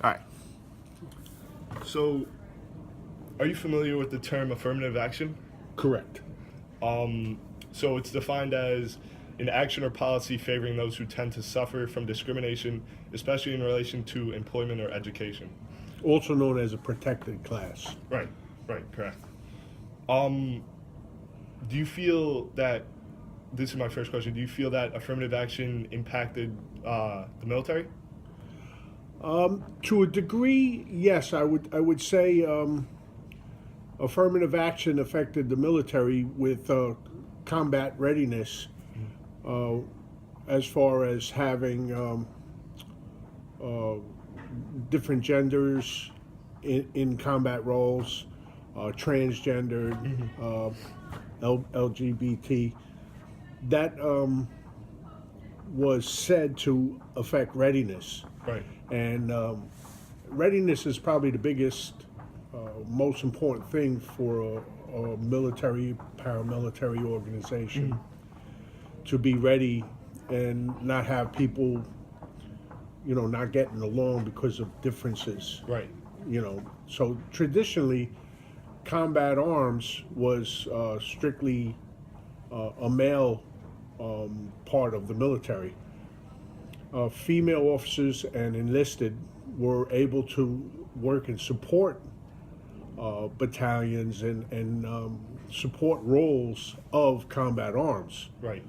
All right. So, are you familiar with the term affirmative action? Correct. So it's defined as an action or policy favoring those who tend to suffer from discrimination, especially in relation to employment or education. Also known as a protected class. Right, right, correct. Um, do you feel that, this is my first question, do you feel that affirmative action impacted the military? To a degree, yes, I would say affirmative action affected the military with combat readiness, uh, as far as having uh, different genders in combat roles, transgendered, LGBT. That was said to affect readiness. Right. And readiness is probably the biggest, most important thing for a military, paramilitary organization, to be ready and not have people, not getting along because of differences. Right. So traditionally, combat arms was strictly a male part of the military. Female officers and enlisted were able to work and support battalions and support roles of combat arms. Right.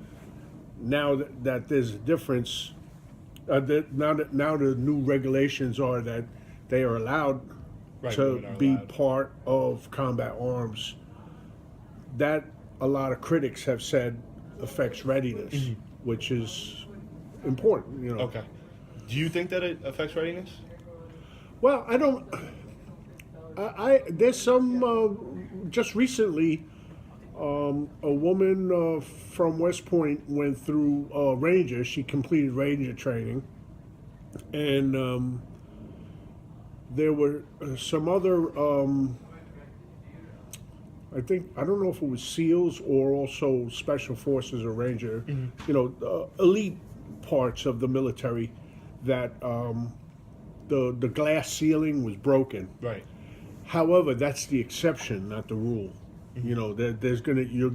Now that there's a difference, now the new regulations are that they are allowed Right, to women are be allowed. part of combat arms. That a lot of critics have said affects readiness, which is important. Okay. Do you think that it affects readiness? Well, I don't. There's some just recently. A woman from West Point went through Ranger. She completed Ranger training, and there were some other. I don't know if it was SEALs or also Special Forces or Ranger. Elite parts of the military that the glass ceiling was broken. Right. However, that's the exception, not the rule. You're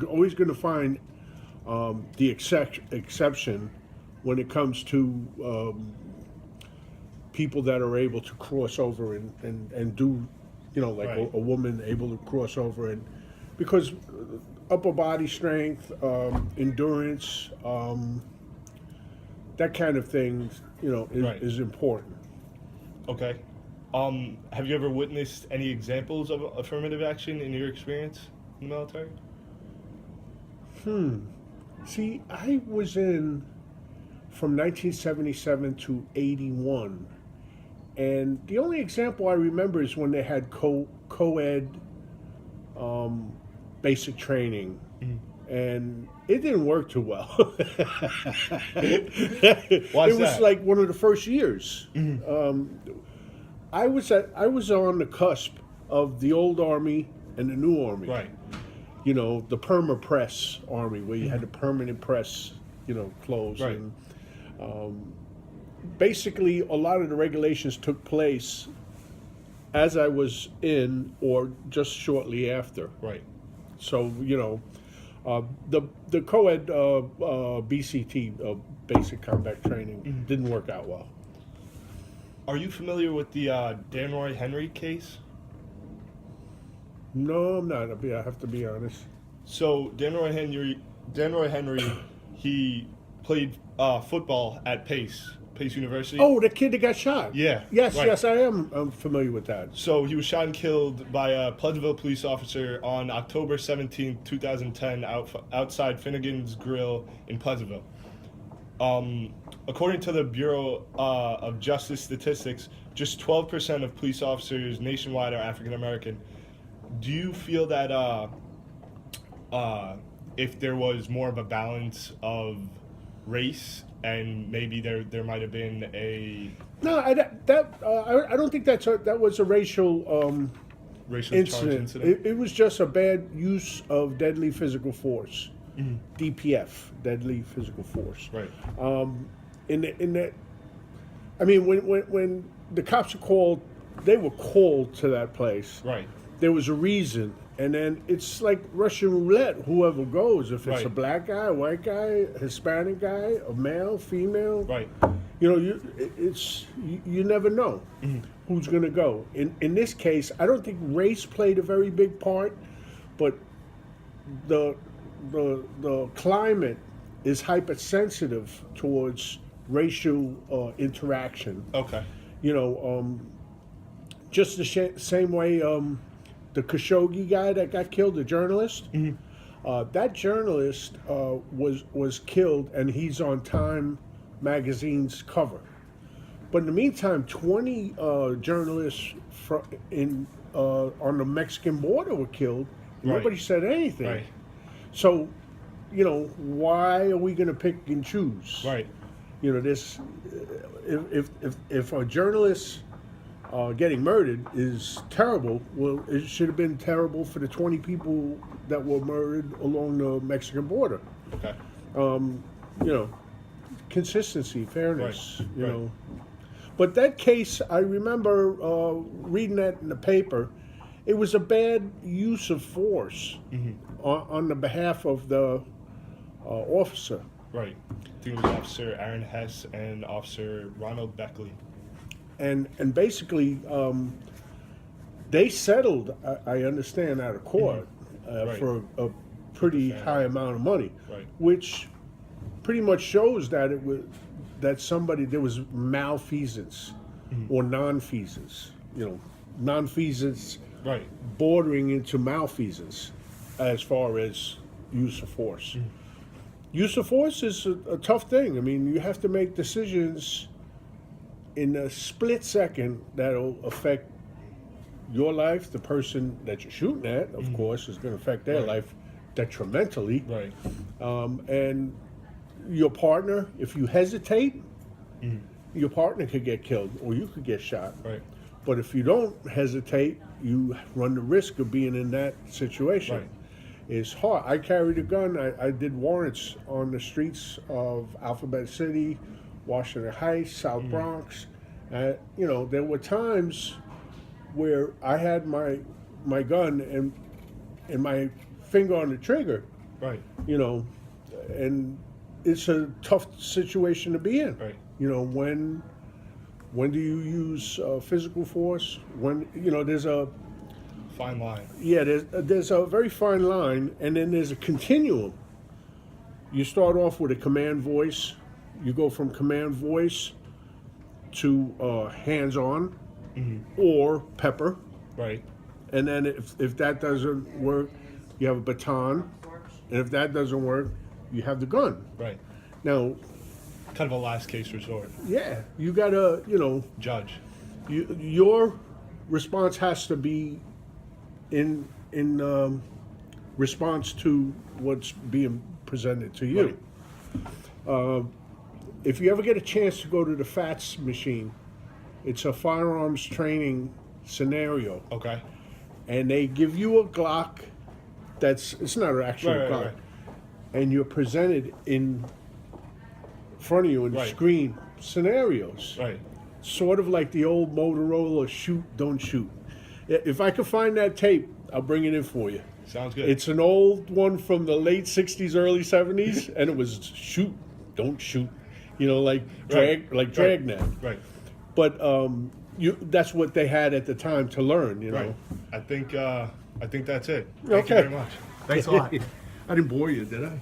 always gonna find the exception when it comes to people that are able to cross over and do, like Right. a woman able to cross over, and because upper body strength, endurance, that kind of thing, Right. is important. Okay. Have you ever witnessed any examples of affirmative action in your experience in the military? See, I was in from 1977 to 81, and the only example I remember is when they had co-ed basic training, and it didn't work too well. Why is It was that? like one of the first years. I was on the cusp of the old army and the new army. Right. The perma press army, where you had the permanent press, clothes. Right. And basically, a lot of the regulations took place as I was in or just shortly after. Right. So, the co-ed BCT, basic combat training, didn't work out well. Are you familiar with the Dan Roy Henry case? No, I'm not. I have to be honest. So Dan Roy Henry, he played football at Pace University. Oh, the kid that got shot. Yeah, Yes, right. yes, I am. I'm familiar with that. So he was shot and killed by a Pleasantville police officer on October 17, 2010, outside Finnegan's Grill in Pleasantville. According to the Bureau of Justice Statistics, just 12% of police officers nationwide are African American. Do you feel that if there was more of a balance of race, and maybe there might have been a No, I don't think that was a racial racially charged incident. incident? It was just a bad use of deadly physical force, DPF, deadly physical force. Right. In that, I mean, when the cops are called. They were called to that place. Right. There was a reason, and then it's like Russian roulette. Whoever goes, if it's a Right. black guy, a white guy, Hispanic guy, a male, female, Right. you know, you never know who's going to go. In this case, I don't think race played a very big part, but the climate is hypersensitive towards racial interaction. Okay. You know, just the same way the Khashoggi guy that got killed, the journalist. That journalist was killed, and he's on Time magazine's cover. But in the meantime, 20 journalists on the Mexican border were killed. Right. Nobody said anything. Right. So, you know, why are we going to pick and choose? Right. You know, this if a journalist getting murdered is terrible, well, it should have been terrible for the 20 people that were murdered along the Mexican border. Okay. You know, consistency, fairness. Right, You right. know, but that case, I remember reading that in the paper. It was a bad use of force on the behalf of the officer. Right. I think it was Officer Aaron Hess and Officer Ronald Beckley. And basically, they settled. I understand out of court Right. for a pretty Fair. high amount of money, Right. which pretty much shows that it was that there was malfeasance or nonfeasance. You know, nonfeasance Right. bordering into malfeasance as far as use of force. Use of force is a tough thing. I mean, you have to make decisions in a split second that'll affect your life. The person that you're shooting at, of course, is going to affect their Right. life detrimentally. Right. And your partner, if you hesitate, your partner could get killed or you could get shot. Right. But if you don't hesitate, you run the risk of being in that situation. Right. It's hard. I carried a gun. I did warrants on the streets of Alphabet City, Washington Heights, South Bronx. You know, there were times where I had my gun and my finger on the trigger. Right. You know, and it's a tough situation to be in. Right. You know, when do you use physical force? When, you know, there's a Fine line. there's a very fine line, and then there's a continuum. You start off with a command voice. You go from command voice to hands-on or pepper, Right. and then if that doesn't work, you have a baton, and if that doesn't work, you have the gun. Right. Now, Kind of a last case resort. yeah, you gotta, you know, Judge. your response has to be in response to what's being presented to you. If you ever get a chance to go to the FATS machine, it's a firearms training scenario, Okay. and they give you a Glock. It's not an actual Right, right, Glock, right. and you're presented in front of you in Right. screen scenarios. Right. Sort of like the old Motorola shoot, don't shoot. If I could find that tape, I'll bring it in for you. Sounds good. It's an old one from the late 60s, early 70s, and it was shoot, don't shoot. You know, like Dragnet. Right. But that's what they had at the time to learn, you know. Right. I think that's it. Thank you Okay. very much. Thanks a lot. I didn't bore you, did I?